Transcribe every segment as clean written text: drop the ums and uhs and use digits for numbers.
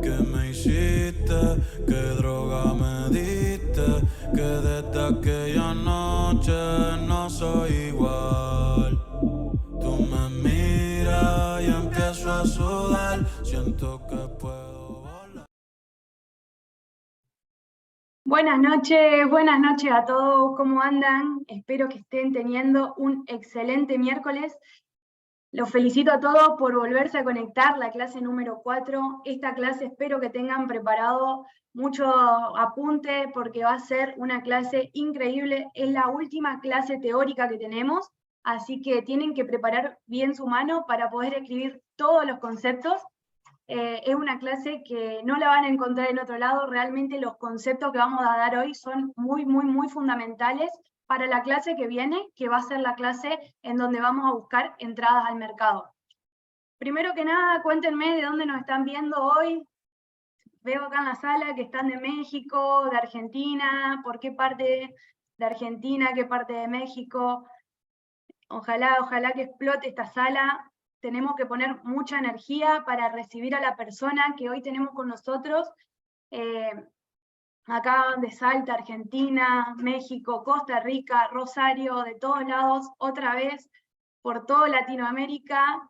¿Qué me hiciste? ¿Qué droga me diste? Que desde aquella noche no soy igual. Tú me miras y empiezo a sudar. Siento que puedo volar. Buenas noches a todos, ¿cómo andan? Espero que estén teniendo un excelente miércoles. Los felicito a todos por volverse a conectar, la clase número 4. Esta clase espero que tengan preparado mucho apunte porque va a ser una clase increíble. Es la última clase teórica que tenemos, así que tienen que preparar bien su mano para poder escribir todos los conceptos. Es una clase que no la van a encontrar en otro lado. Realmente los conceptos que vamos a dar hoy son muy fundamentales para la clase que viene, que va a ser la clase en donde vamos a buscar entradas al mercado. Primero que nada, cuéntenme de dónde nos están viendo hoy. Veo acá en la sala que están de México, de Argentina. ¿Por qué parte de Argentina? ¿Qué parte de México? Ojalá que explote esta sala. Tenemos que poner mucha energía para recibir a la persona que hoy tenemos con nosotros. Eh, Acá de Salta, Argentina, México, Costa Rica, Rosario, de todos lados, otra vez, por toda Latinoamérica.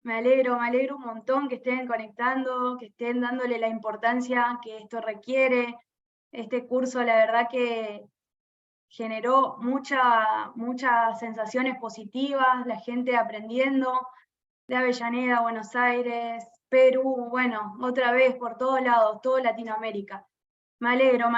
Me alegro un montón que estén conectando, que estén dándole la importancia que esto requiere. Este curso, la verdad que generó muchas sensaciones positivas, la gente aprendiendo, de Avellaneda, Buenos Aires, Perú, bueno, otra vez por todos lados, toda Latinoamérica. Me alegro.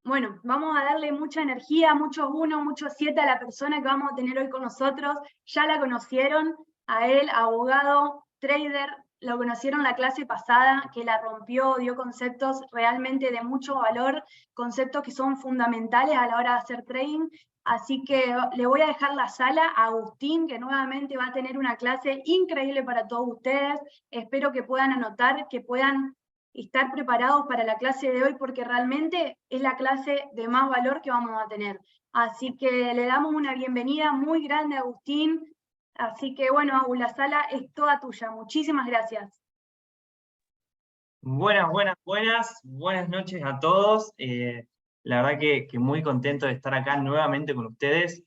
Bueno, vamos a darle mucha energía, mucho 1, mucho 7 a la persona que vamos a tener hoy con nosotros. Ya la conocieron, a él, abogado, trader, lo conocieron la clase pasada, que la rompió, dio conceptos realmente de mucho valor, conceptos que son fundamentales a la hora de hacer trading. Así que le voy a dejar la sala a Agustín, que nuevamente va a tener una clase increíble para todos ustedes. Espero que puedan anotar, que puedan estar preparados para la clase de hoy, porque realmente es la clase de más valor que vamos a tener. Así que le damos una bienvenida muy grande a Agustín. Así que bueno, Agus, la sala es toda tuya. Muchísimas gracias. Buenas noches a todos. La verdad que muy contento de estar acá nuevamente con ustedes.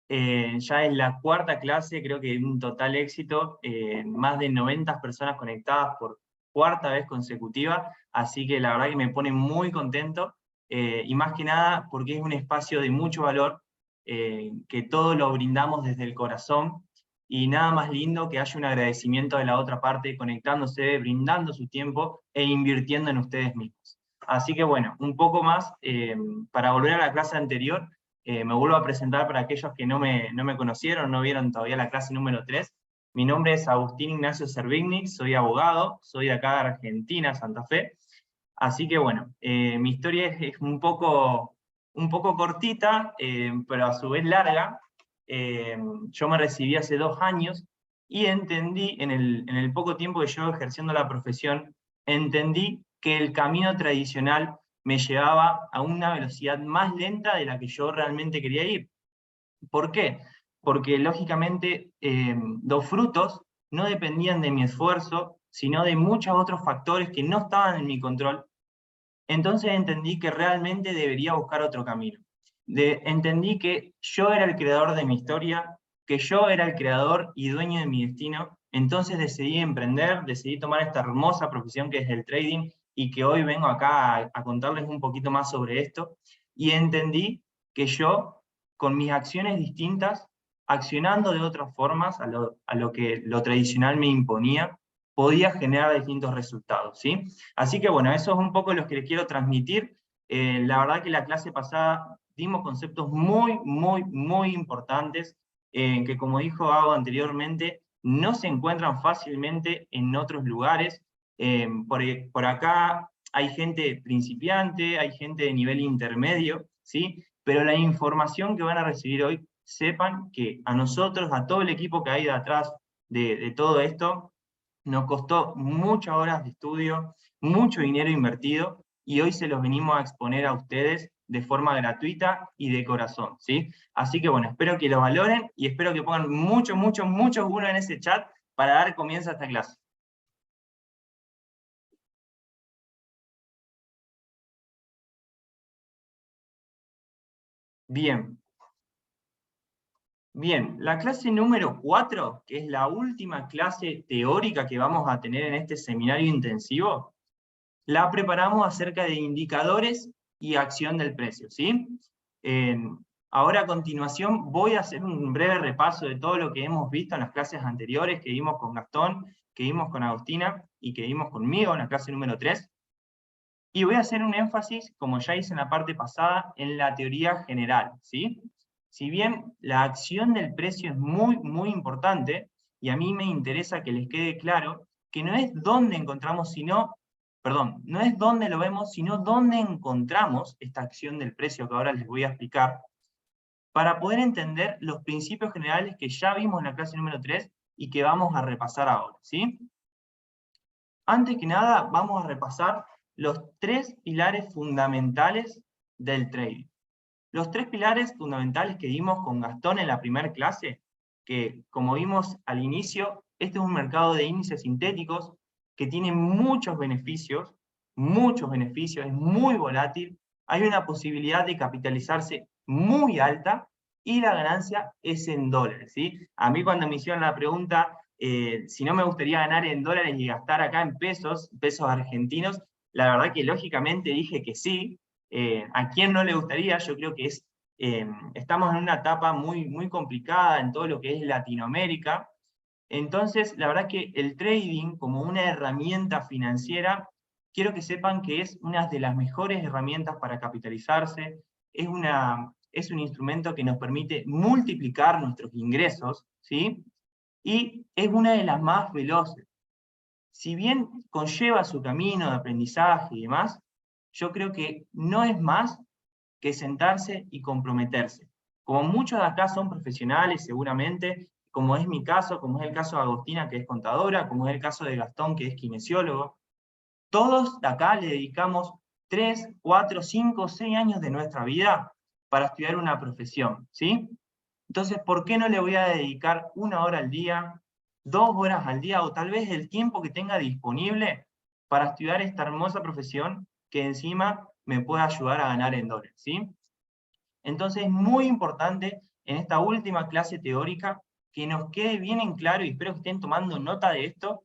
Ya es la cuarta clase, creo que un total éxito, más de 90 personas conectadas por cuarta vez consecutiva, así que la verdad que me pone muy contento, y más que nada porque es un espacio de mucho valor, que todo lo brindamos desde el corazón, y nada más lindo que haya un agradecimiento de la otra parte, conectándose, brindando su tiempo e invirtiendo en ustedes mismos. Así que bueno, un poco más, para volver a la clase anterior, me vuelvo a presentar para aquellos que no me conocieron, no vieron todavía la clase número 3. Mi nombre es Agustín Ignacio Servignik, soy abogado, soy de acá de Argentina, Santa Fe. Así que bueno, mi historia es un poco cortita, pero a su vez larga. Yo me recibí hace 2 años y entendí, en el poco tiempo que llevo ejerciendo la profesión, entendí que el camino tradicional me llevaba a una velocidad más lenta de la que yo realmente quería ir. ¿Por qué? Porque lógicamente los frutos no dependían de mi esfuerzo, sino de muchos otros factores que no estaban en mi control. Entonces entendí que realmente debería buscar otro camino. Entendí que yo era el creador de mi historia, que yo era el creador y dueño de mi destino. Entonces decidí emprender, decidí tomar esta hermosa profesión que es el trading, y que hoy vengo acá a contarles un poquito más sobre esto. Y entendí que yo, con mis acciones distintas, accionando de otras formas a lo que lo tradicional me imponía, podía generar distintos resultados, ¿sí? Así que bueno, eso es un poco lo que les quiero transmitir. La verdad que la clase pasada dimos conceptos muy importantes, que, como dijo Gabo anteriormente, no se encuentran fácilmente en otros lugares. Por acá hay gente principiante, hay gente de nivel intermedio, ¿sí? Pero la información que van a recibir hoy, sepan que a nosotros, a todo el equipo que hay de atrás de todo esto, nos costó muchas horas de estudio, mucho dinero invertido, y hoy se los venimos a exponer a ustedes de forma gratuita y de corazón, ¿sí? Así que bueno, espero que lo valoren y espero que pongan mucho uno en ese chat para dar comienzo a esta clase. Bien. Bien, la clase número 4, que es la última clase teórica que vamos a tener en este seminario intensivo, la preparamos acerca de indicadores y acción del precio, ¿sí? Ahora a continuación voy a hacer un breve repaso de todo lo que hemos visto en las clases anteriores, que vimos con Gastón, que vimos con Agustina y que vimos conmigo en la clase número 3. Y voy a hacer un énfasis, como ya hice en la parte pasada, en la teoría general, ¿sí? Si bien la acción del precio es muy, muy importante, y a mí me interesa que les quede claro, que no es dónde encontramos, no es dónde lo vemos, sino dónde encontramos esta acción del precio que ahora les voy a explicar, para poder entender los principios generales que ya vimos en la clase número 3 y que vamos a repasar ahora, ¿sí? Antes que nada, vamos a repasar los 3 pilares fundamentales del trading. Los 3 pilares fundamentales que vimos con Gastón en la primera clase, que como vimos al inicio, este es un mercado de índices sintéticos que tiene muchos beneficios, es muy volátil, hay una posibilidad de capitalizarse muy alta y la ganancia es en dólares, ¿sí? A mí cuando me hicieron la pregunta si no me gustaría ganar en dólares y gastar acá en pesos argentinos, la verdad que lógicamente dije que sí. ¿A quién no le gustaría? Yo creo que estamos en una etapa muy, muy complicada en todo lo que es Latinoamérica. Entonces, la verdad que el trading como una herramienta financiera, quiero que sepan que es una de las mejores herramientas para capitalizarse, es un instrumento que nos permite multiplicar nuestros ingresos, ¿sí? Y es una de las más veloces. Si bien conlleva su camino de aprendizaje y demás, yo creo que no es más que sentarse y comprometerse. Como muchos de acá son profesionales, seguramente, como es mi caso, como es el caso de Agustina, que es contadora, como es el caso de Gastón, que es kinesiólogo, todos de acá le dedicamos 3, 4, 5, 6 años de nuestra vida para estudiar una profesión, ¿sí? Entonces, ¿por qué no le voy a dedicar 1 hora al día, 2 horas al día, o tal vez el tiempo que tenga disponible para estudiar esta hermosa profesión que encima me puede ayudar a ganar en dólares, ¿sí? Entonces es muy importante en esta última clase teórica que nos quede bien en claro, y espero que estén tomando nota de esto,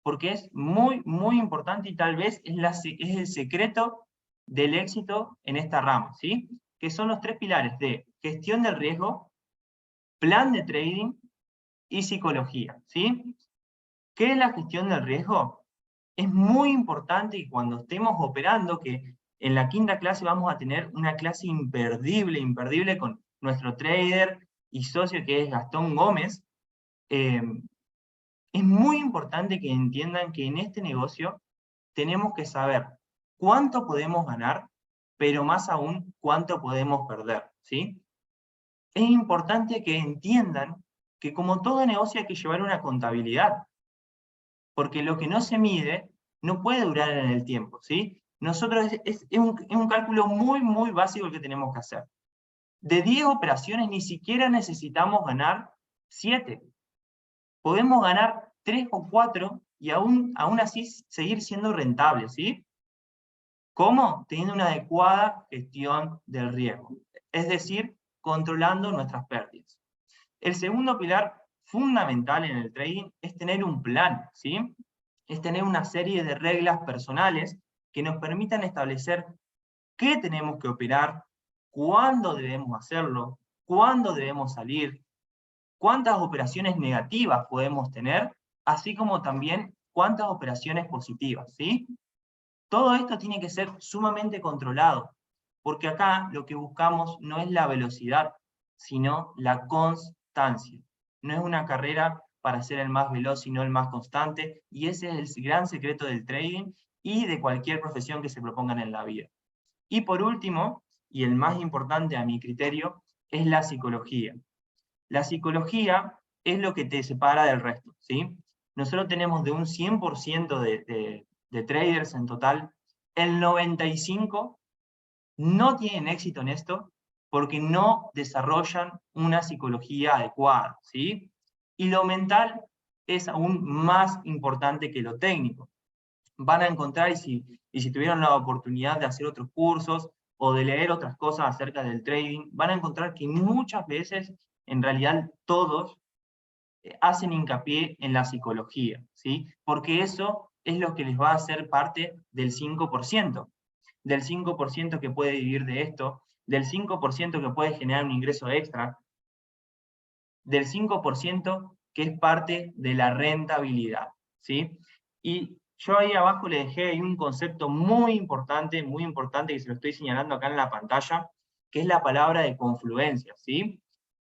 porque es muy, muy importante y tal vez es el secreto del éxito en esta rama, ¿sí? Que son los 3 pilares de gestión del riesgo, plan de trading y psicología, ¿sí? ¿Qué es la gestión del riesgo? Es muy importante que cuando estemos operando, que en la quinta clase vamos a tener una clase imperdible con nuestro trader y socio que es Gastón Gómez, es muy importante que entiendan que en este negocio tenemos que saber cuánto podemos ganar, pero más aún cuánto podemos perder, ¿sí? Es importante que entiendan que como todo negocio hay que llevar una contabilidad, porque lo que no se mide no puede durar en el tiempo, ¿sí? Nosotros es un cálculo muy, muy básico el que tenemos que hacer. De 10 operaciones ni siquiera necesitamos ganar 7. Podemos ganar 3 o 4 y aún así seguir siendo rentables, ¿sí? ¿Cómo? Teniendo una adecuada gestión del riesgo, es decir, controlando nuestras pérdidas. El segundo pilar fundamental en el trading es tener un plan, ¿sí? Es tener una serie de reglas personales que nos permitan establecer qué tenemos que operar, cuándo debemos hacerlo, cuándo debemos salir, cuántas operaciones negativas podemos tener, así como también cuántas operaciones positivas, ¿sí? Todo esto tiene que ser sumamente controlado, porque acá lo que buscamos no es la velocidad, sino la constancia. No es una carrera para ser el más veloz, sino el más constante, y ese es el gran secreto del trading y de cualquier profesión que se propongan en la vida. Y por último, y el más importante a mi criterio, es la psicología. La psicología es lo que te separa del resto, ¿sí? Nosotros tenemos de un 100% de traders en total, el 95% no tienen éxito en esto porque no desarrollan una psicología adecuada, ¿sí? Y lo mental es aún más importante que lo técnico. Van a encontrar, y si tuvieron la oportunidad de hacer otros cursos o de leer otras cosas acerca del trading, van a encontrar que muchas veces, en realidad todos, hacen hincapié en la psicología, ¿sí? Porque eso es lo que les va a hacer parte del 5%, que puede vivir de esto, del 5% que puede generar un ingreso extra, del 5% que es parte de la rentabilidad, ¿sí? Y yo ahí abajo le dejé ahí un concepto muy importante, que se lo estoy señalando acá en la pantalla, que es la palabra de confluencia, ¿sí?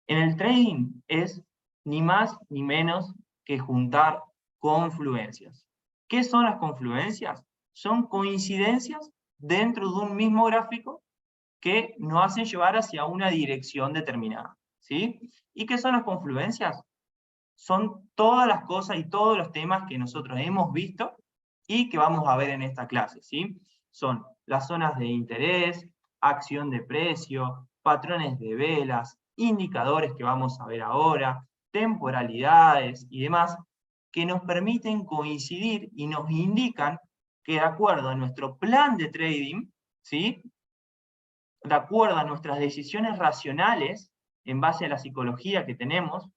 En el trading es ni más ni menos que juntar confluencias. ¿Qué son las confluencias? Son coincidencias dentro de un mismo gráfico que nos hacen llevar hacia una dirección determinada, ¿sí? ¿Y qué son las confluencias? Son todas las cosas y todos los temas que nosotros hemos visto y que vamos a ver en esta clase, ¿sí? Son las zonas de interés, acción de precio, patrones de velas, indicadores que vamos a ver ahora, temporalidades y demás, que nos permiten coincidir y nos indican que de acuerdo a nuestro plan de trading, ¿sí? De acuerdo a nuestras decisiones racionales, en base a la psicología que tenemos,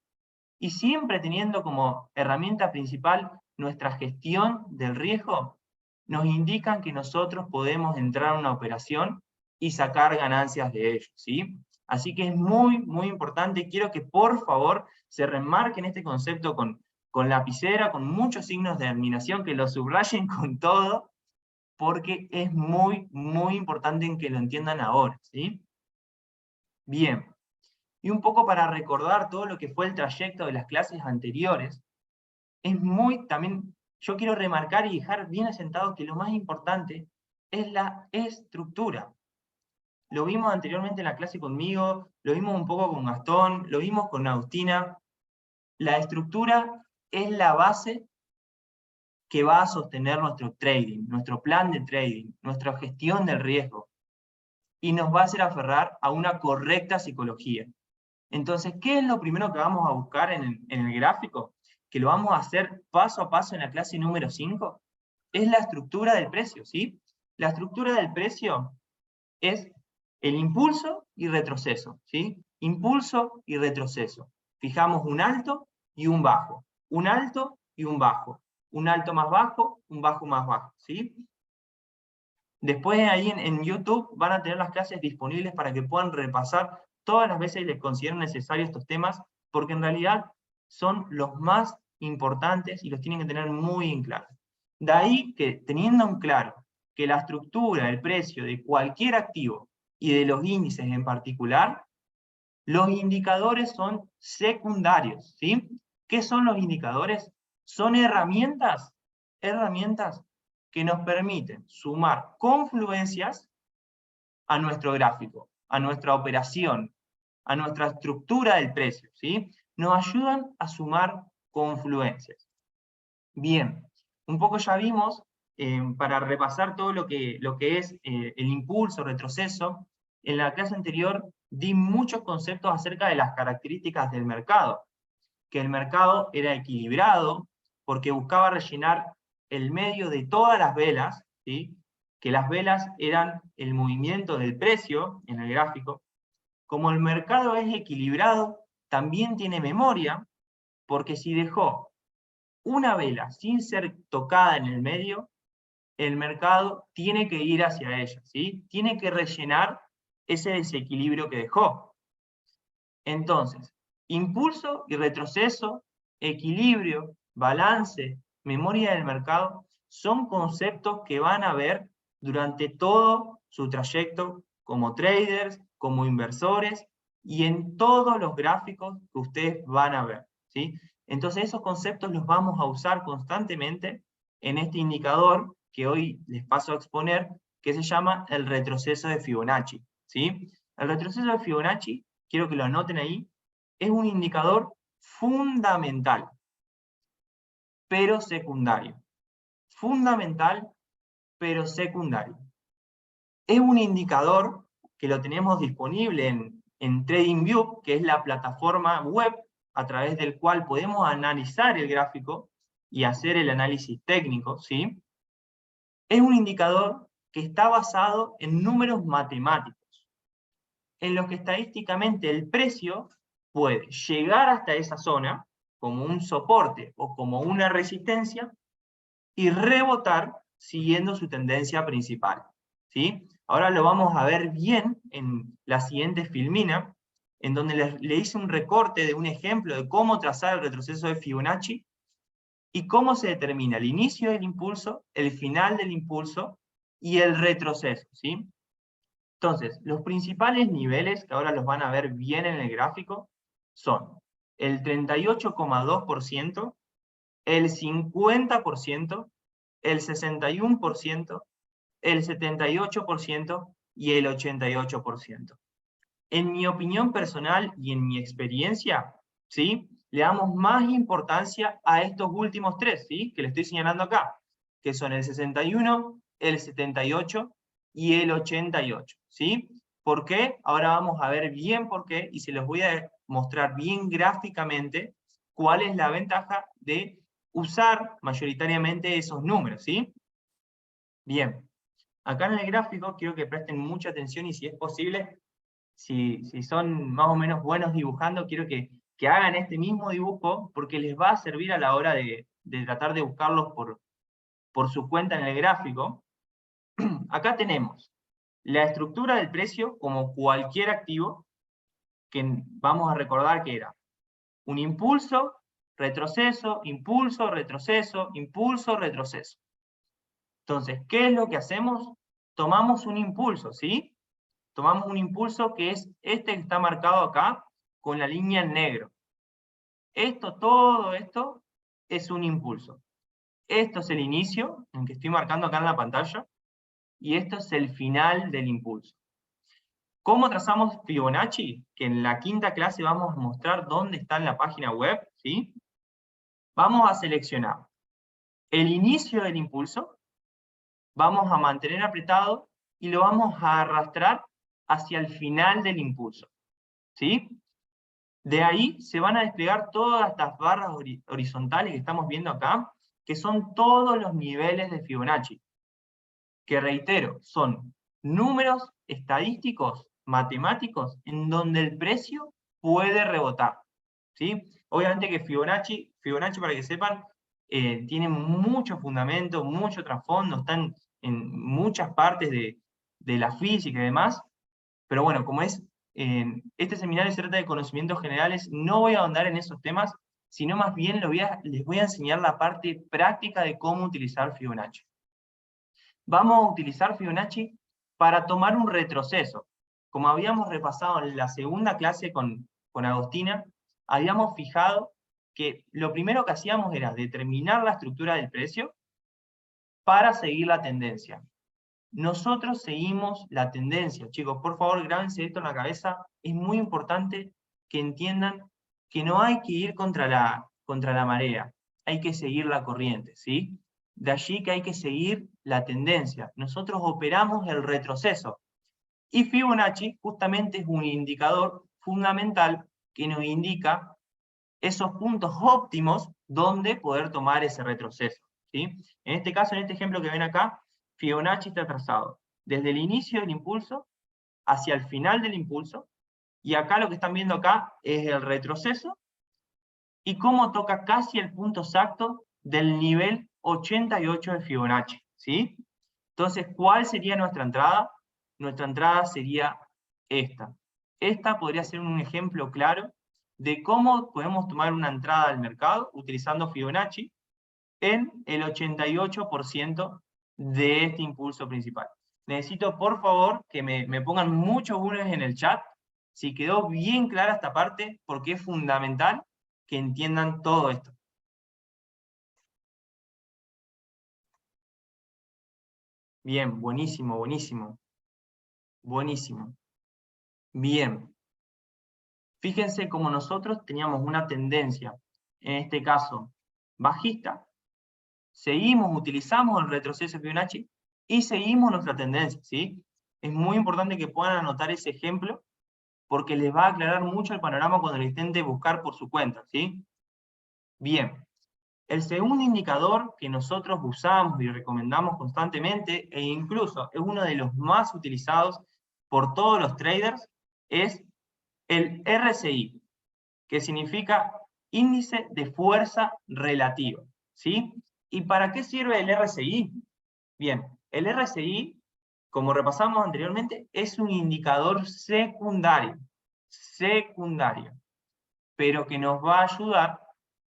y siempre teniendo como herramienta principal nuestra gestión del riesgo, nos indican que nosotros podemos entrar a una operación y sacar ganancias de ello, ¿sí? Así que es muy, muy importante. Quiero que por favor se remarquen este concepto con lapicera, con muchos signos de admiración, que lo subrayen con todo, porque es muy, muy importante en que lo entiendan ahora, ¿sí? Bien. Y un poco para recordar todo lo que fue el trayecto de las clases anteriores, es muy también, yo quiero remarcar y dejar bien asentado que lo más importante es la estructura. Lo vimos anteriormente en la clase conmigo, lo vimos un poco con Gastón, lo vimos con Agustina. La estructura es la base que va a sostener nuestro trading, nuestro plan de trading, nuestra gestión del riesgo, y nos va a hacer aferrar a una correcta psicología. Entonces, ¿qué es lo primero que vamos a buscar en el gráfico? Que lo vamos a hacer paso a paso en la clase número 5. Es la estructura del precio, ¿sí? La estructura del precio es el impulso y retroceso, ¿sí? Impulso y retroceso. Fijamos un alto y un bajo. Un alto y un bajo. Un alto más bajo, un bajo más bajo, ¿sí? Después ahí en YouTube van a tener las clases disponibles para que puedan repasar todas las veces que les consideren necesarios estos temas, porque en realidad son los más importantes y los tienen que tener muy en claro. De ahí que, teniendo en claro que la estructura del precio de cualquier activo y de los índices en particular, los indicadores son secundarios, ¿sí? ¿Qué son los indicadores? Son herramientas que nos permiten sumar confluencias a nuestro gráfico, a nuestra operación, a nuestra estructura del precio, ¿sí? Nos ayudan a sumar confluencias. Bien, un poco ya vimos, para repasar todo lo que es el impulso, retroceso, en la clase anterior di muchos conceptos acerca de las características del mercado, que el mercado era equilibrado porque buscaba rellenar el medio de todas las velas, ¿sí? Que las velas eran el movimiento del precio en el gráfico. Como el mercado es equilibrado, también tiene memoria, porque si dejó una vela sin ser tocada en el medio, el mercado tiene que ir hacia ella, ¿sí? Tiene que rellenar ese desequilibrio que dejó. Entonces, impulso y retroceso, equilibrio, balance, memoria del mercado, son conceptos que van a ver durante todo su trayecto como traders, como inversores, y en todos los gráficos que ustedes van a ver, ¿sí? Entonces esos conceptos los vamos a usar constantemente en este indicador que hoy les paso a exponer, que se llama el retroceso de Fibonacci, ¿sí? El retroceso de Fibonacci, quiero que lo anoten ahí, es un indicador fundamental, pero secundario. Fundamental, pero secundario. Es un indicador que lo tenemos disponible en TradingView, que es la plataforma web a través del cual podemos analizar el gráfico y hacer el análisis técnico, ¿sí? Es un indicador que está basado en números matemáticos, en los que estadísticamente el precio puede llegar hasta esa zona, como un soporte o como una resistencia, y rebotar siguiendo su tendencia principal, ¿sí? Ahora lo vamos a ver bien en la siguiente filmina, en donde le hice un recorte de un ejemplo de cómo trazar el retroceso de Fibonacci, y cómo se determina el inicio del impulso, el final del impulso, y el retroceso, ¿sí? Entonces, los principales niveles, que ahora los van a ver bien en el gráfico, son el 38,2%, el 50%, el 61%, el 78% y el 88%. En mi opinión personal y en mi experiencia, ¿sí?, le damos más importancia a estos últimos tres, ¿sí?, que le estoy señalando acá, que son el 61, el 78 y el 88, ¿sí? ¿Por qué? Ahora vamos a ver bien por qué, y se los voy a mostrar bien gráficamente cuál es la ventaja de usar mayoritariamente esos números, ¿sí? Bien, acá en el gráfico quiero que presten mucha atención, y si es posible, si son más o menos buenos dibujando, quiero que hagan este mismo dibujo, porque les va a servir a la hora de tratar de buscarlos por su cuenta en el gráfico. Acá tenemos la estructura del precio como cualquier activo, que vamos a recordar que era un impulso, retroceso, impulso, retroceso, impulso, retroceso. Entonces, ¿qué es lo que hacemos? Tomamos un impulso, ¿sí? Tomamos un impulso que es este que está marcado acá, con la línea en negro. Todo esto es un impulso. Esto es el inicio, en que estoy marcando acá en la pantalla, y esto es el final del impulso. ¿Cómo trazamos Fibonacci? Que en la quinta clase vamos a mostrar dónde está en la página web, ¿sí? Vamos a seleccionar el inicio del impulso, vamos a mantener apretado y lo vamos a arrastrar hacia el final del impulso, ¿sí? De ahí se van a desplegar todas estas barras horizontales que estamos viendo acá, que son todos los niveles de Fibonacci, que reitero, son números estadísticos, matemáticos, en donde el precio puede rebotar, ¿sí? Obviamente que Fibonacci, para que sepan, tiene mucho fundamento, mucho trasfondo, están en muchas partes de la física y demás, pero bueno, como este seminario se trata de conocimientos generales, no voy a ahondar en esos temas, sino más bien les voy a enseñar la parte práctica de cómo utilizar Fibonacci. Vamos a utilizar Fibonacci para tomar un retroceso. Como habíamos repasado en la segunda clase con Agostina, habíamos fijado que lo primero que hacíamos era determinar la estructura del precio para seguir la tendencia. Nosotros seguimos la tendencia, chicos, por favor grábense esto en la cabeza, es muy importante que entiendan que no hay que ir contra la marea, hay que seguir la corriente, ¿sí? De allí que hay que seguir la tendencia. Nosotros operamos el retroceso, y Fibonacci justamente es un indicador fundamental que nos indica esos puntos óptimos donde poder tomar ese retroceso, ¿sí? En este caso, en este ejemplo que ven acá, Fibonacci está trazado desde el inicio del impulso hacia el final del impulso, y acá lo que están viendo acá es el retroceso, y cómo toca casi el punto exacto del nivel 88 de Fibonacci, ¿sí? Entonces, ¿cuál sería nuestra entrada? Nuestra entrada sería esta. Esta podría ser un ejemplo claro de cómo podemos tomar una entrada al mercado utilizando Fibonacci en el 88% de este impulso principal. Necesito, por favor, que me pongan muchos unos en el chat, si quedó bien clara esta parte, porque es fundamental que entiendan todo esto. Bien, buenísimo, buenísimo. Buenísimo. Bien. Fíjense cómo nosotros teníamos una tendencia, en este caso, bajista, utilizamos el retroceso Fibonacci, y seguimos nuestra tendencia, ¿sí? Es muy importante que puedan anotar ese ejemplo, porque les va a aclarar mucho el panorama cuando lo intente buscar por su cuenta, ¿sí? Bien. El segundo indicador que nosotros usamos y recomendamos constantemente, e incluso es uno de los más utilizados por todos los traders, es el RSI, que significa índice de fuerza relativa, ¿sí? ¿Y para qué sirve el RSI? Bien, el RSI, como repasamos anteriormente, es un indicador secundario, pero que nos va a ayudar,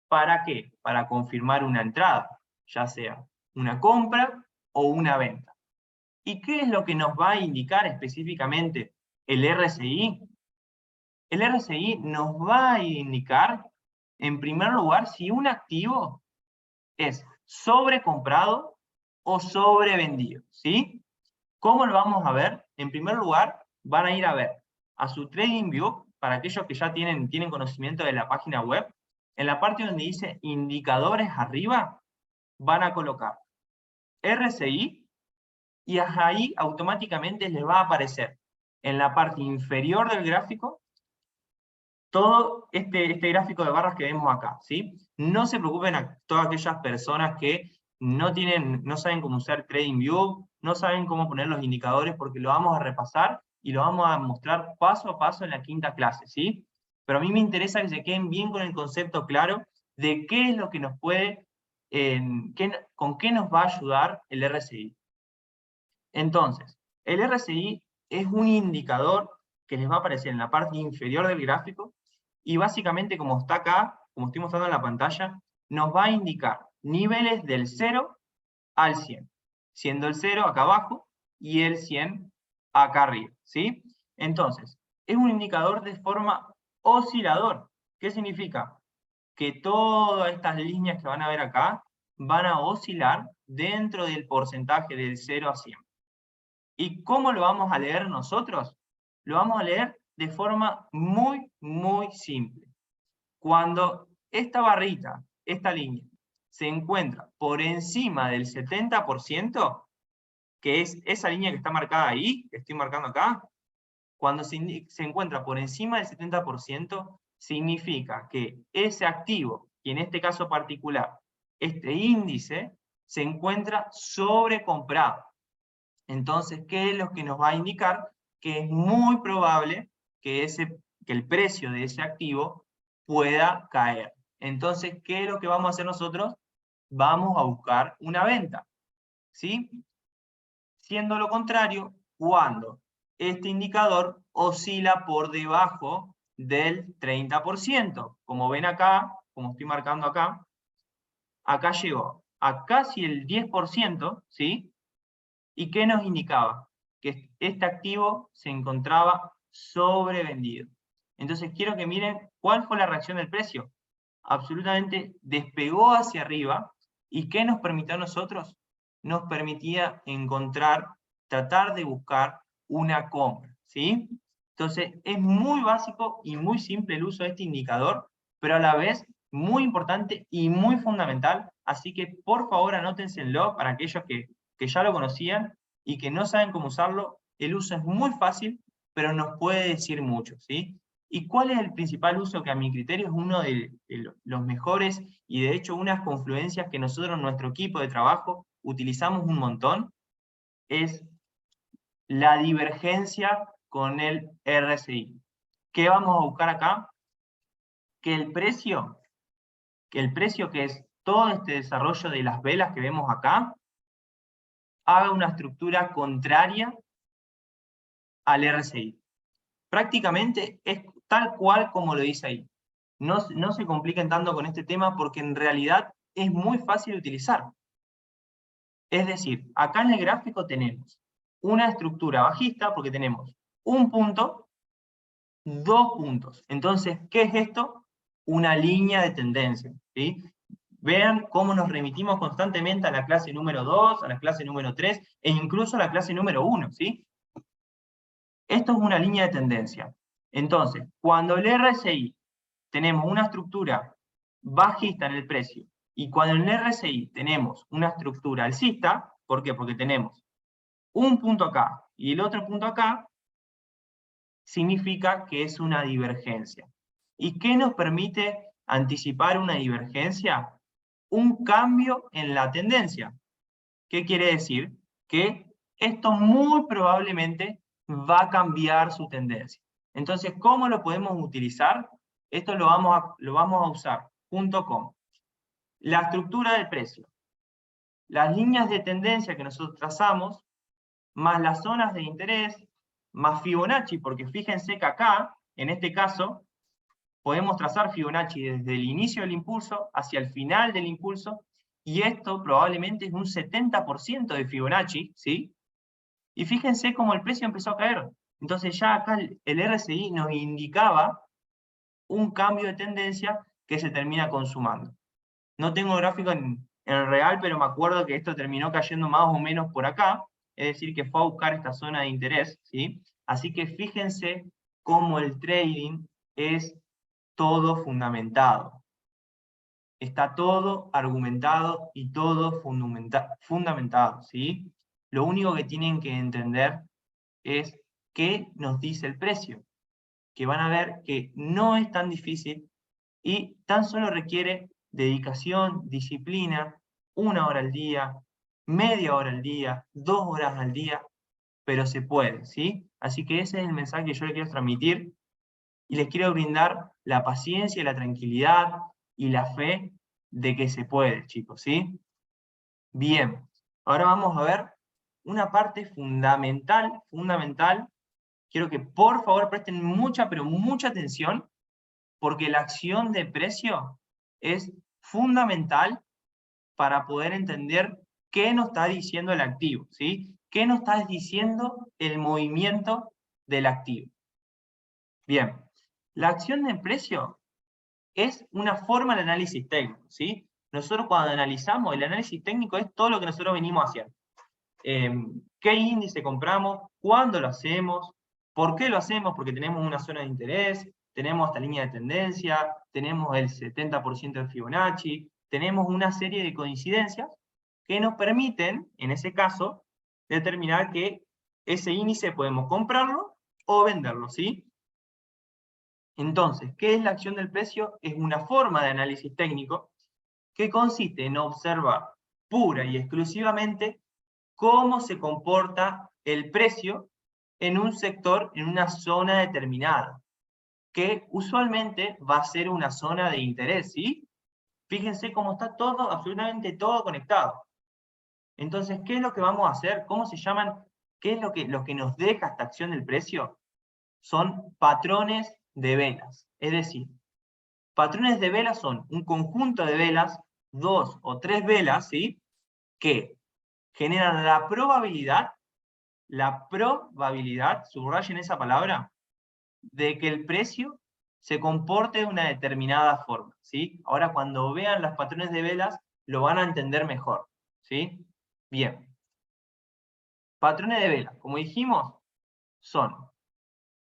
¿para qué? Para confirmar una entrada, ya sea una compra o una venta. ¿Y qué es lo que nos va a indicar específicamente el RSI? El RSI nos va a indicar, en primer lugar, si un activo es sobrecomprado o sobrevendido, ¿sí? ¿Cómo lo vamos a ver? En primer lugar, van a ir a ver a su TradingView, para aquellos que ya tienen conocimiento de la página web, en la parte donde dice indicadores arriba, van a colocar RSI, y ahí automáticamente les va a aparecer en la parte inferior del gráfico todo este gráfico de barras que vemos acá, ¿sí? No se preocupen a todas aquellas personas que no saben cómo usar TradingView, no saben cómo poner los indicadores, porque lo vamos a repasar y lo vamos a mostrar paso a paso en la quinta clase, ¿sí? Pero a mí me interesa que se queden bien con el concepto claro de qué es lo que nos puede, con qué nos va a ayudar el RSI. Entonces, el RSI es un indicador que les va a aparecer en la parte inferior del gráfico, y básicamente, como está acá, como estoy mostrando en la pantalla, nos va a indicar niveles del 0 al 100, siendo el 0 acá abajo y el 100 acá arriba, ¿sí? Entonces, es un indicador de forma oscilador. ¿Qué significa? Que todas estas líneas que van a ver acá van a oscilar dentro del porcentaje del 0 a 100. ¿Y cómo lo vamos a leer nosotros? Lo vamos a leer de forma muy, muy simple. Cuando esta barrita, esta línea, se encuentra por encima del 70%, que es esa línea que está marcada ahí, que estoy marcando acá, cuando se encuentra por encima del 70%, significa que ese activo, y en este caso particular, este índice, se encuentra sobrecomprado. Entonces, ¿qué es lo que nos va a indicar? Que es muy probable que el precio de ese activo pueda caer. Entonces, ¿qué es lo que vamos a hacer nosotros? Vamos a buscar una venta, ¿sí? Siendo lo contrario, cuando este indicador oscila por debajo del 30%. Como ven acá, como estoy marcando acá, acá llegó a casi el 10%, ¿sí? ¿Y qué nos indicaba? Que este activo se encontraba sobrevendido. Entonces quiero que miren cuál fue la reacción del precio. Absolutamente despegó hacia arriba. ¿Y qué nos permitió a nosotros? Nos permitía tratar de buscar una compra, ¿sí? Entonces es muy básico y muy simple el uso de este indicador, pero a la vez muy importante y muy fundamental. Así que por favor anótenselo para aquellos que ya lo conocían y que no saben cómo usarlo. El uso es muy fácil, pero nos puede decir mucho, ¿sí? ¿Y cuál es el principal uso que a mi criterio es uno de los mejores, y de hecho unas confluencias que nosotros en nuestro equipo de trabajo utilizamos un montón? Es la divergencia con el RSI. ¿Qué vamos a buscar acá? Que el precio que es todo este desarrollo de las velas que vemos acá, haga una estructura contraria al RSI. Prácticamente es tal cual como lo dice ahí. No se compliquen tanto con este tema porque en realidad es muy fácil de utilizar. Es decir, acá en el gráfico tenemos una estructura bajista porque tenemos un punto, dos puntos. Entonces, ¿qué es esto? Una línea de tendencia, ¿sí? Vean cómo nos remitimos constantemente a la clase número 2, a la clase número 3, e incluso a la clase número 1, ¿sí? Esto es una línea de tendencia. Entonces, cuando el RSI tenemos una estructura bajista en el precio, y cuando en el RSI tenemos una estructura alcista, ¿por qué? Porque tenemos un punto acá y el otro punto acá, significa que es una divergencia. ¿Y qué nos permite anticipar una divergencia? un cambio en la tendencia. ¿Qué quiere decir? Que esto muy probablemente va a cambiar su tendencia. Entonces, ¿cómo lo podemos utilizar? Esto lo vamos a usar junto con la estructura del precio, las líneas de tendencia que nosotros trazamos, más las zonas de interés, más Fibonacci, porque fíjense que acá, en este caso, podemos trazar Fibonacci desde el inicio del impulso hacia el final del impulso, y esto probablemente es un 70% de Fibonacci, ¿sí? Y fíjense cómo el precio empezó a caer. Entonces ya acá el RSI nos indicaba un cambio de tendencia que se termina consumando. No tengo gráfico en real, pero me acuerdo que esto terminó cayendo más o menos por acá, es decir, que fue a buscar esta zona de interés, ¿sí? Así que fíjense cómo el trading es todo fundamentado. Está todo argumentado y todo fundamentado, ¿sí? Lo único que tienen que entender es qué nos dice el precio, que van a ver que no es tan difícil y tan solo requiere dedicación, disciplina, 1 hora al día, media hora al día, 2 horas al día, pero se puede, ¿sí? Así que ese es el mensaje que yo les quiero transmitir y les quiero brindar la paciencia, la tranquilidad y la fe de que se puede, chicos, ¿sí? Bien, ahora vamos a ver una parte fundamental, quiero que por favor presten mucha, pero mucha atención, porque la acción de precio es fundamental para poder entender qué nos está diciendo el activo, ¿sí? ¿Qué nos está diciendo el movimiento del activo? Bien, la acción de precio es una forma de análisis técnico, ¿sí? Nosotros cuando analizamos, el análisis técnico es todo lo que nosotros venimos haciendo. ¿Qué índice compramos? ¿Cuándo lo hacemos? ¿Por qué lo hacemos? Porque tenemos una zona de interés, tenemos esta línea de tendencia, tenemos el 70% de Fibonacci, tenemos una serie de coincidencias que nos permiten, en ese caso, determinar que ese índice podemos comprarlo o venderlo, ¿sí? Entonces, ¿qué es la acción del precio? Es una forma de análisis técnico que consiste en observar pura y exclusivamente cómo se comporta el precio en un sector, en una zona determinada, que usualmente va a ser una zona de interés, ¿sí? Fíjense cómo está todo, absolutamente todo conectado. Entonces, ¿qué es lo que vamos a hacer? ¿Cómo se llaman? ¿Qué es lo que nos deja esta acción del precio? Son patrones de velas. Es decir, patrones de velas son un conjunto de velas, 2 o 3 velas, ¿sí? Que generan la probabilidad, subrayen esa palabra, de que el precio se comporte de una determinada forma, ¿sí? Ahora cuando vean los patrones de velas, lo van a entender mejor, ¿sí? Bien. Patrones de velas, como dijimos, son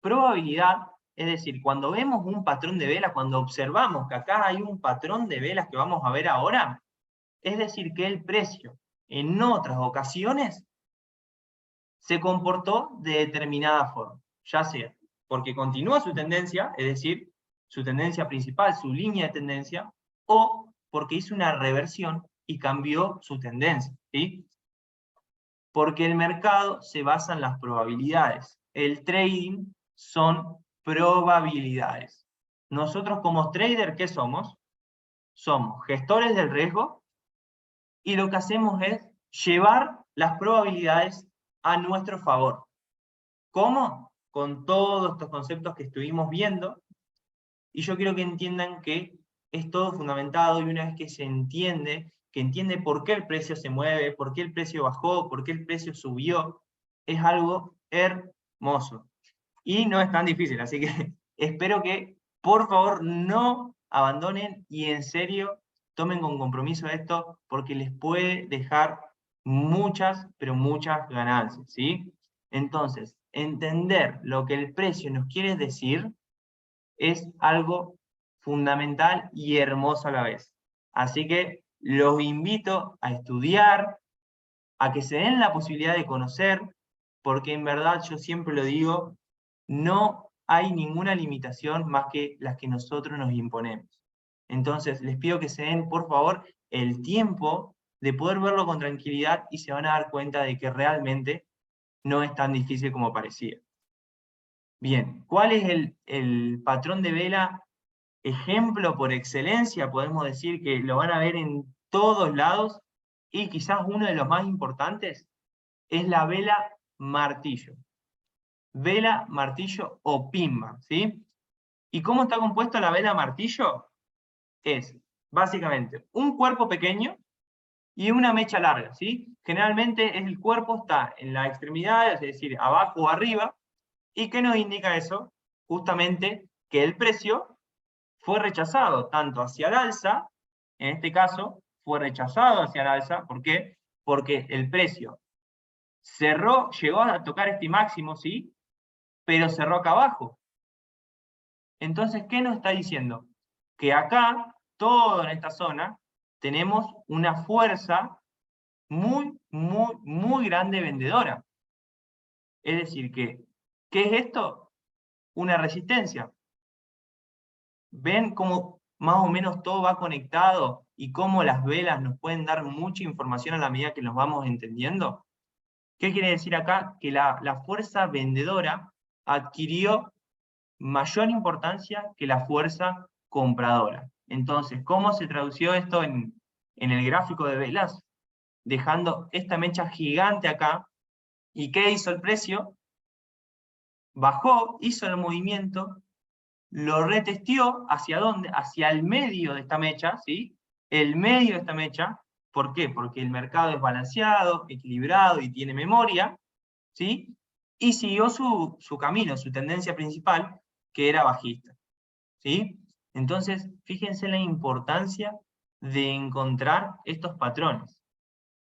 probabilidad, es decir, cuando vemos un patrón de velas, cuando observamos que acá hay un patrón de velas que vamos a ver ahora, es decir, que el precio en otras ocasiones se comportó de determinada forma, ya sea porque continúa su tendencia, es decir, su tendencia principal, su línea de tendencia, o porque hizo una reversión y cambió su tendencia, ¿sí? Porque el mercado se basa en las probabilidades. El trading son probabilidades. Nosotros como trader, ¿qué somos? Somos gestores del riesgo y lo que hacemos es llevar las probabilidades a nuestro favor. ¿Cómo? Con todos estos conceptos que estuvimos viendo, y yo quiero que entiendan que es todo fundamentado, y una vez que se entiende, que entiende por qué el precio se mueve, por qué el precio bajó, por qué el precio subió, es algo hermoso. Y no es tan difícil, así que espero que, por favor, no abandonen y en serio tomen con compromiso esto, porque les puede dejar muchas, pero muchas ganancias, ¿sí? Entonces, entender lo que el precio nos quiere decir es algo fundamental y hermoso a la vez. Así que los invito a estudiar, a que se den la posibilidad de conocer, porque en verdad yo siempre lo digo, no hay ninguna limitación más que las que nosotros nos imponemos. Entonces, les pido que se den, por favor, el tiempo de poder verlo con tranquilidad y se van a dar cuenta de que realmente no es tan difícil como parecía. Bien, ¿cuál es el patrón de vela ejemplo por excelencia? Podemos decir que lo van a ver en todos lados, y quizás uno de los más importantes es la vela martillo. Vela, martillo o pimba, ¿sí? ¿Y cómo está compuesta la vela martillo? Es básicamente un cuerpo pequeño y una mecha larga, ¿sí? Generalmente el cuerpo está en la extremidad, es decir, abajo o arriba. ¿Y qué nos indica eso? Justamente que el precio fue rechazado tanto hacia el alza, en este caso fue rechazado hacia el alza. ¿Por qué? Porque el precio cerró, llegó a tocar este máximo, ¿sí? Pero cerró acá abajo. Entonces, ¿qué nos está diciendo? Que acá, todo en esta zona, tenemos una fuerza muy, muy, muy grande vendedora. Es decir, que, ¿qué es esto? Una resistencia. ¿Ven cómo más o menos todo va conectado y cómo las velas nos pueden dar mucha información a la medida que los vamos entendiendo? ¿Qué quiere decir acá? Que la fuerza vendedora adquirió mayor importancia que la fuerza compradora. Entonces, ¿cómo se tradució esto en el gráfico de velas? Dejando esta mecha gigante acá. ¿Y qué hizo el precio? Bajó, hizo el movimiento, lo retesteó, ¿hacia dónde? Hacia el medio de esta mecha, ¿sí? El medio de esta mecha. ¿Por qué? Porque el mercado es balanceado, equilibrado y tiene memoria, ¿sí? Y siguió su camino, su tendencia principal, que era bajista, ¿sí? Entonces, fíjense la importancia de encontrar estos patrones.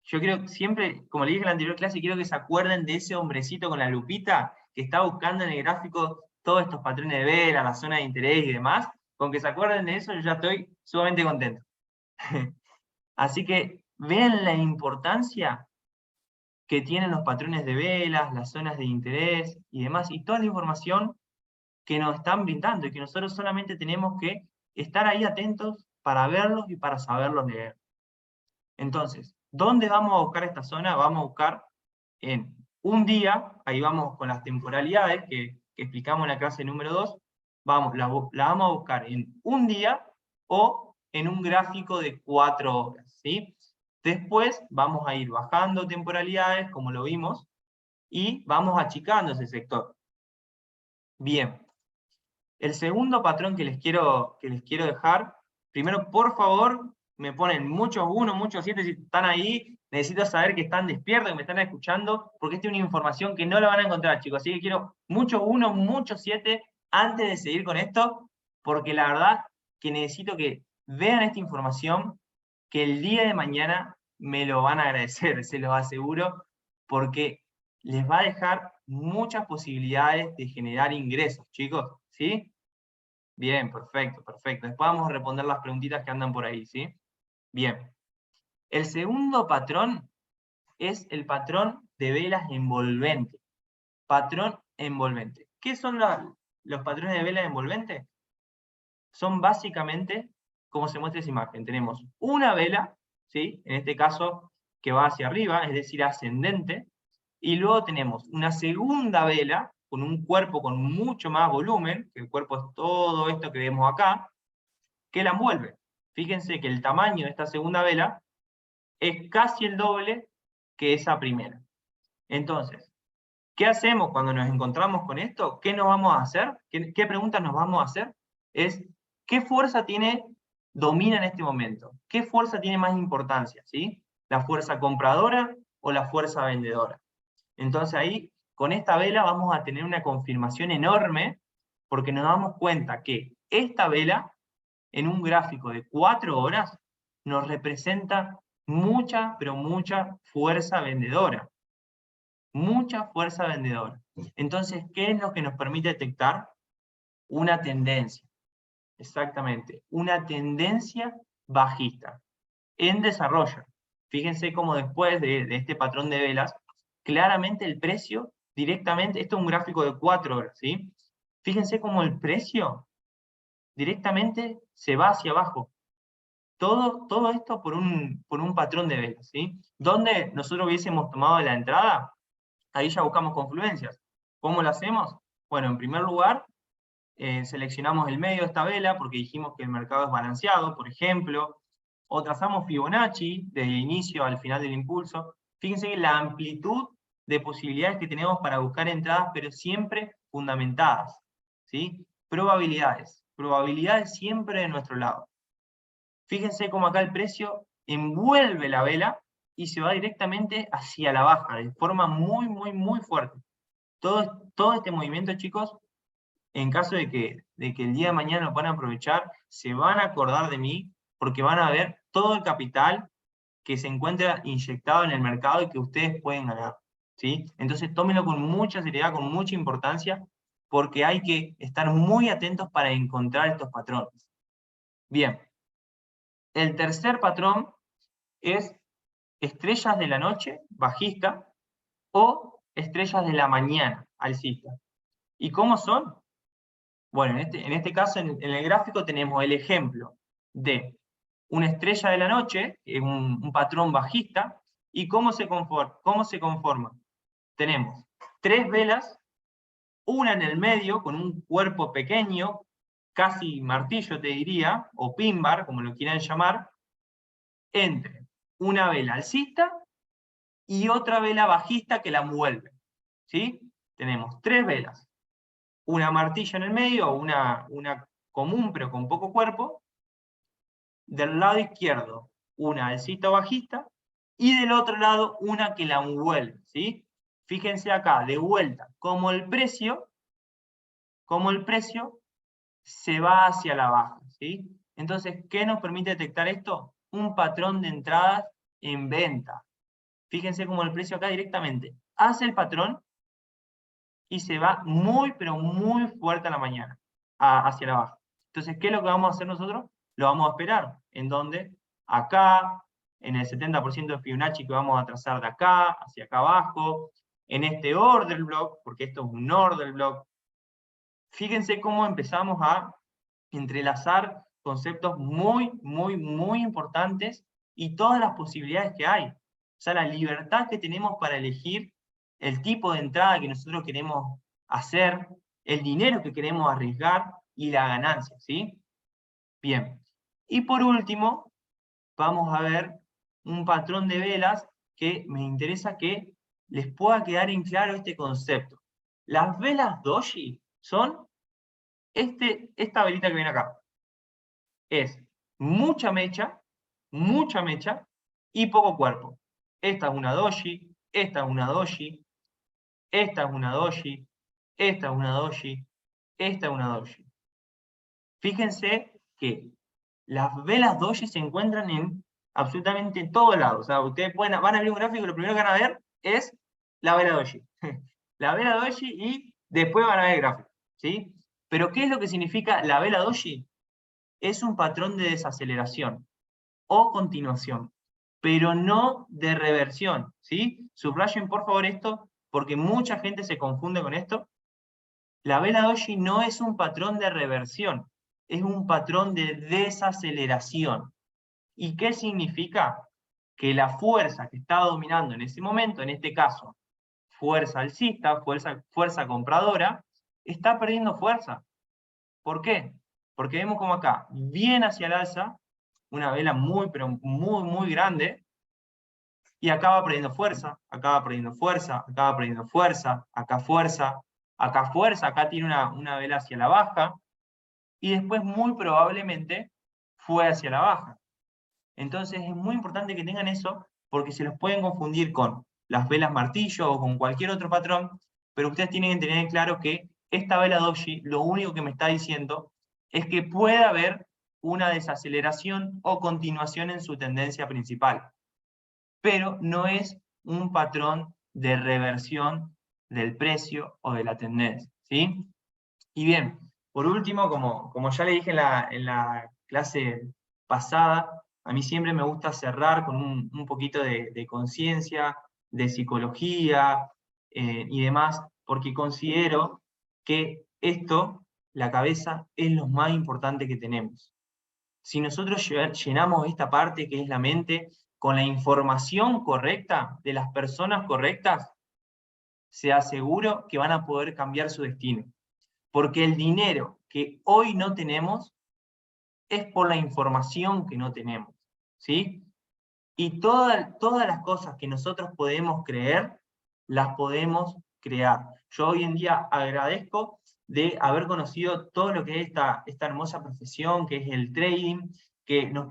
Yo creo que siempre, como le dije en la anterior clase, quiero que se acuerden de ese hombrecito con la lupita que está buscando en el gráfico todos estos patrones de vela, la zona de interés y demás. Con que se acuerden de eso, yo ya estoy sumamente contento. Así que vean la importancia que tienen los patrones de velas, las zonas de interés y demás, y toda la información que nos están brindando, y que nosotros solamente tenemos que estar ahí atentos para verlos y para saberlos leer. Entonces, ¿dónde vamos a buscar esta zona? Vamos a buscar en un día, ahí vamos con las temporalidades que explicamos en la clase número 2, la vamos a buscar en un día o en un gráfico de 4 horas, ¿sí? Después vamos a ir bajando temporalidades, como lo vimos, y vamos achicando ese sector. Bien, el segundo patrón que les quiero dejar, primero, por favor, me ponen muchos 1, muchos 7, si están ahí, necesito saber que están despiertos, que me están escuchando, porque esta es una información que no la van a encontrar, chicos, así que quiero muchos 1, muchos 7, antes de seguir con esto, porque la verdad que necesito que vean esta información, que el día de mañana me lo van a agradecer, se los aseguro, porque les va a dejar muchas posibilidades de generar ingresos, chicos, ¿sí? Bien, perfecto, perfecto. Después vamos a responder las preguntitas que andan por ahí, ¿sí? Bien. El segundo patrón es el patrón de velas envolvente. Patrón envolvente. ¿Qué son los patrones de velas envolvente? Son básicamente, como se muestra esa imagen, tenemos una vela, ¿sí? En este caso, que va hacia arriba, es decir, ascendente, y luego tenemos una segunda vela con un cuerpo con mucho más volumen, que el cuerpo es todo esto que vemos acá, que la envuelve. Fíjense que el tamaño de esta segunda vela es casi el doble que esa primera. Entonces, ¿qué hacemos cuando nos encontramos con esto? ¿Qué nos vamos a hacer? ¿Qué preguntas nos vamos a hacer? Es, ¿qué fuerza domina en este momento? ¿Qué fuerza tiene más importancia? ¿Sí? ¿La fuerza compradora o la fuerza vendedora? Entonces ahí, con esta vela vamos a tener una confirmación enorme, porque nos damos cuenta que esta vela, en un gráfico de 4 horas, nos representa mucha, pero mucha fuerza vendedora. Mucha fuerza vendedora. Entonces, ¿qué es lo que nos permite detectar? Una tendencia. Exactamente, una tendencia bajista en desarrollo. Fíjense cómo después de este patrón de velas, claramente el precio directamente, esto es un gráfico de 4 horas, ¿sí? Fíjense cómo el precio directamente se va hacia abajo. Todo esto por un patrón de velas, ¿sí? Donde nosotros hubiésemos tomado la entrada, ahí ya buscamos confluencias. ¿Cómo lo hacemos? Bueno, en primer lugar, seleccionamos el medio de esta vela porque dijimos que el mercado es balanceado, por ejemplo, o trazamos Fibonacci desde el inicio al final del impulso. Fíjense que la amplitud de posibilidades que tenemos para buscar entradas, pero siempre fundamentadas, ¿sí? Probabilidades siempre de nuestro lado. Fíjense cómo acá el precio envuelve la vela y se va directamente hacia la baja, de forma muy fuerte. Todo este movimiento, chicos, en caso de que el día de mañana lo puedan aprovechar, se van a acordar de mí, porque van a ver todo el capital que se encuentra inyectado en el mercado y que ustedes pueden ganar, ¿sí? Entonces tómenlo con mucha seriedad, con mucha importancia, porque hay que estar muy atentos para encontrar estos patrones. Bien, el tercer patrón es estrellas de la noche, bajista, o estrellas de la mañana, alcista. ¿Y cómo son? Bueno, en este caso, en el gráfico tenemos el ejemplo de una estrella de la noche, un patrón bajista, y cómo se conforma. Tenemos 3 velas, una en el medio, con un cuerpo pequeño, casi martillo te diría, o pin bar, como lo quieran llamar, entre una vela alcista y otra vela bajista que la envuelve, ¿sí? Tenemos 3 velas, una martilla en el medio, una común pero con poco cuerpo, del lado izquierdo una alcista o bajista, y del otro lado una que la envuelve, ¿sí? Fíjense acá, de vuelta, como el precio se va hacia la baja, ¿sí? Entonces, ¿qué nos permite detectar esto? Un patrón de entradas en venta. Fíjense cómo el precio acá directamente hace el patrón y se va pero muy fuerte a la mañana, hacia la baja. Entonces, ¿qué es lo que vamos a hacer nosotros? Lo vamos a esperar. ¿En dónde? Acá, en el 70% de Fibonacci que vamos a trazar de acá, hacia acá abajo, en este order block, porque esto es un order block. Fíjense cómo empezamos a entrelazar conceptos muy importantes y todas las posibilidades que hay. O sea, la libertad que tenemos para elegir el tipo de entrada que nosotros queremos hacer, el dinero que queremos arriesgar y la ganancia, ¿sí? Bien. Y por último, vamos a ver un patrón de velas que me interesa que les pueda quedar en claro este concepto. Las velas doji son esta velita que viene acá. Es mucha mecha y poco cuerpo. Esta es una doji, esta es una doji, esta es una doji, esta es una doji, esta es una doji. Fíjense que las velas doji se encuentran en absolutamente todos lados. O sea, ustedes van a abrir un gráfico y lo primero que van a ver es la vela doji. La vela doji y después van a ver el gráfico, ¿sí? Pero ¿qué es lo que significa la vela doji? Es un patrón de desaceleración o continuación, pero no de reversión, ¿sí? Subrayen por favor esto, porque mucha gente se confunde con esto. La vela doji no es un patrón de reversión, es un patrón de desaceleración. ¿Y qué significa? Que la fuerza que está dominando en ese momento, en este caso, fuerza alcista, fuerza compradora, está perdiendo fuerza. ¿Por qué? Porque vemos como acá, bien hacia el alza, una vela pero muy grande, y acá va perdiendo fuerza, acá va perdiendo fuerza, acá va perdiendo fuerza, acá fuerza, acá tiene una vela hacia la baja, y después muy probablemente fue hacia la baja. Entonces es muy importante que tengan eso, porque se los pueden confundir con las velas martillo o con cualquier otro patrón, pero ustedes tienen que tener claro que esta vela doji lo único que me está diciendo es que puede haber una desaceleración o continuación en su tendencia principal, pero no es un patrón de reversión del precio o de la tendencia, ¿sí? Y bien, por último, como ya le dije en la clase pasada, a mí siempre me gusta cerrar con un poquito de conciencia, de psicología y demás, porque considero que esto, la cabeza, es lo más importante que tenemos. si nosotros llenamos esta parte que es la mente con la información correcta de las personas correctas, se aseguro que van a poder cambiar su destino. Porque el dinero que hoy no tenemos es por la información que no tenemos, ¿sí? Y todas las cosas que nosotros podemos creer, las podemos crear. Yo hoy en día agradezco de haber conocido todo lo que es esta hermosa profesión, que es el trading, que nos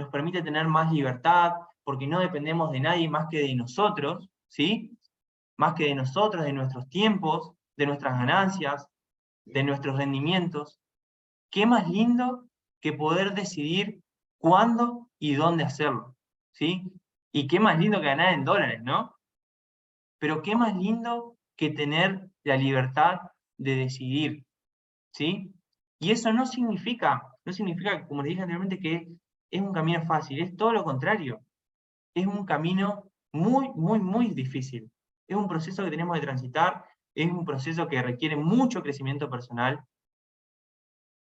permite tener más libertad, porque no dependemos de nadie más que de nosotros, ¿sí? Más que de nosotros, de nuestros tiempos, de nuestras ganancias, de nuestros rendimientos. ¿Qué más lindo que poder decidir cuándo y dónde hacerlo? ¿Sí? Y qué más lindo que ganar en dólares, ¿no? Pero qué más lindo que tener la libertad de decidir, ¿sí? Y eso no significa, como les dije anteriormente, que es un camino fácil, es todo lo contrario. Es un camino muy, muy, muy difícil. Es un proceso que tenemos que transitar, es un proceso que requiere mucho crecimiento personal,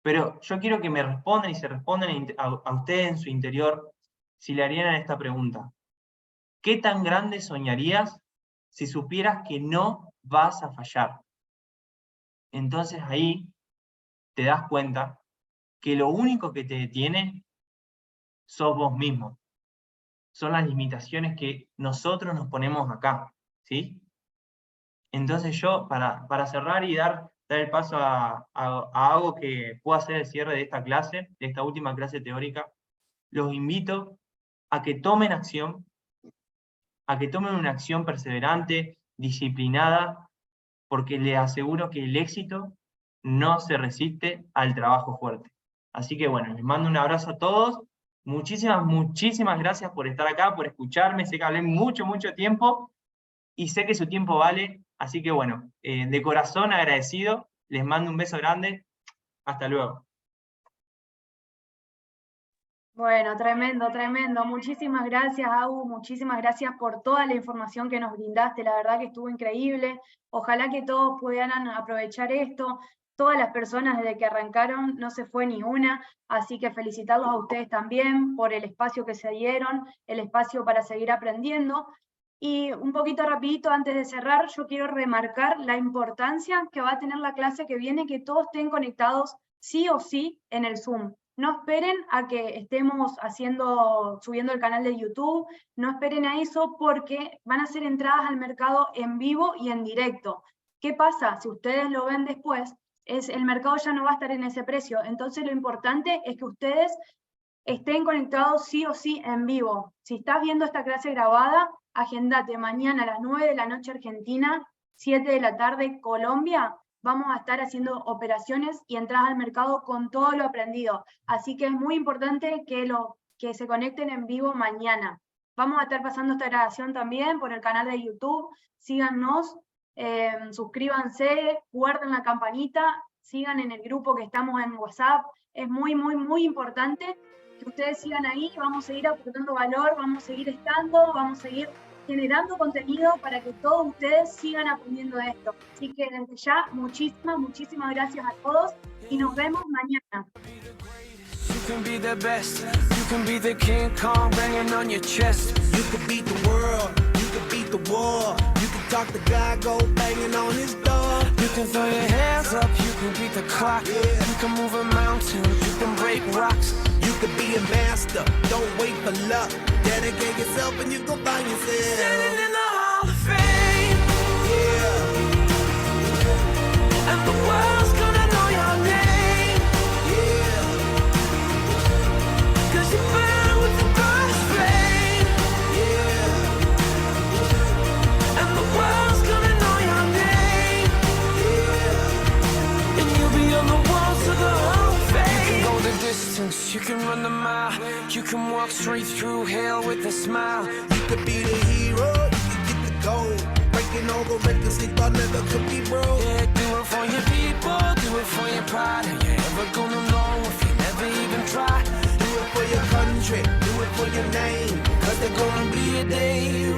pero yo quiero que me respondan y se respondan a ustedes en su interior si le harían esta pregunta. ¿Qué tan grande soñarías si supieras que no vas a fallar? Entonces ahí te das cuenta que lo único que te detiene sos vos mismo. Son las limitaciones que nosotros nos ponemos acá, ¿sí? Entonces yo, para cerrar y dar el paso a algo que pueda ser el cierre de esta clase, de esta última clase teórica, los invito a que tomen acción, a que tomen una acción perseverante, disciplinada, porque les aseguro que el éxito no se resiste al trabajo fuerte. Así que bueno, les mando un abrazo a todos. Muchísimas, muchísimas gracias por estar acá, por escucharme. Sé que hablé mucho, mucho tiempo y sé que su tiempo vale. Así que bueno, de corazón agradecido. Les mando un beso grande. Hasta luego. Bueno, tremendo, tremendo. Muchísimas gracias, Agu, muchísimas gracias por toda la información que nos brindaste. La verdad que estuvo increíble. Ojalá que todos pudieran aprovechar esto. Todas las personas desde que arrancaron no se fue ni una, así que felicitarlos a ustedes también por el espacio que se dieron, el espacio para seguir aprendiendo. Y un poquito rapidito antes de cerrar, yo quiero remarcar la importancia que va a tener la clase que viene, que todos estén conectados sí o sí en el Zoom. No esperen a que estemos subiendo el canal de YouTube, no esperen a eso porque van a ser entradas al mercado en vivo y en directo. ¿Qué pasa? Si ustedes lo ven después, el mercado ya no va a estar en ese precio. Entonces lo importante es que ustedes estén conectados sí o sí en vivo. Si estás viendo esta clase grabada, agendate mañana a las 9 de la noche Argentina, 7 de la tarde Colombia. Vamos a estar haciendo operaciones y entradas al mercado con todo lo aprendido. Así que es muy importante que se conecten en vivo mañana. Vamos a estar pasando esta grabación también por el canal de YouTube. Síganos, suscríbanse, guarden la campanita, sigan en el grupo que estamos en WhatsApp. Es muy, muy, muy importante que ustedes sigan ahí. Vamos a seguir aportando valor, vamos a seguir estando, vamos a seguir generando contenido para que todos ustedes sigan aprendiendo de esto. Así que desde ya, muchísimas, muchísimas gracias a todos y nos vemos mañana. You can be the best, you can be the King Kong banging on your chest. You can beat the world, you can beat the war. You can talk to God, go banging on his door. You can throw your hands up, you can beat the clock. Yeah. You can move a mountain, you can break rocks. You can be a master, don't wait for luck. Dedicate yourself and you go find yourself. Standing in the Hall of Fame. Yeah. And the world's gonna know your name. Yeah. 'Cause you burn with the brightest flame. Yeah. And the world's gonna know your name. Yeah. And you'll be on the walls of the Hall of Fame. You can go the distance, you can run the mile. You can walk straight through hell with a smile. You could be the hero, you can get the gold. Breaking all the records they thought never could be broke. Yeah, do it for your people, do it for your pride. Are you ever gonna know if you never even try? Do it for your country, do it for your name. 'Cause there's gonna be a day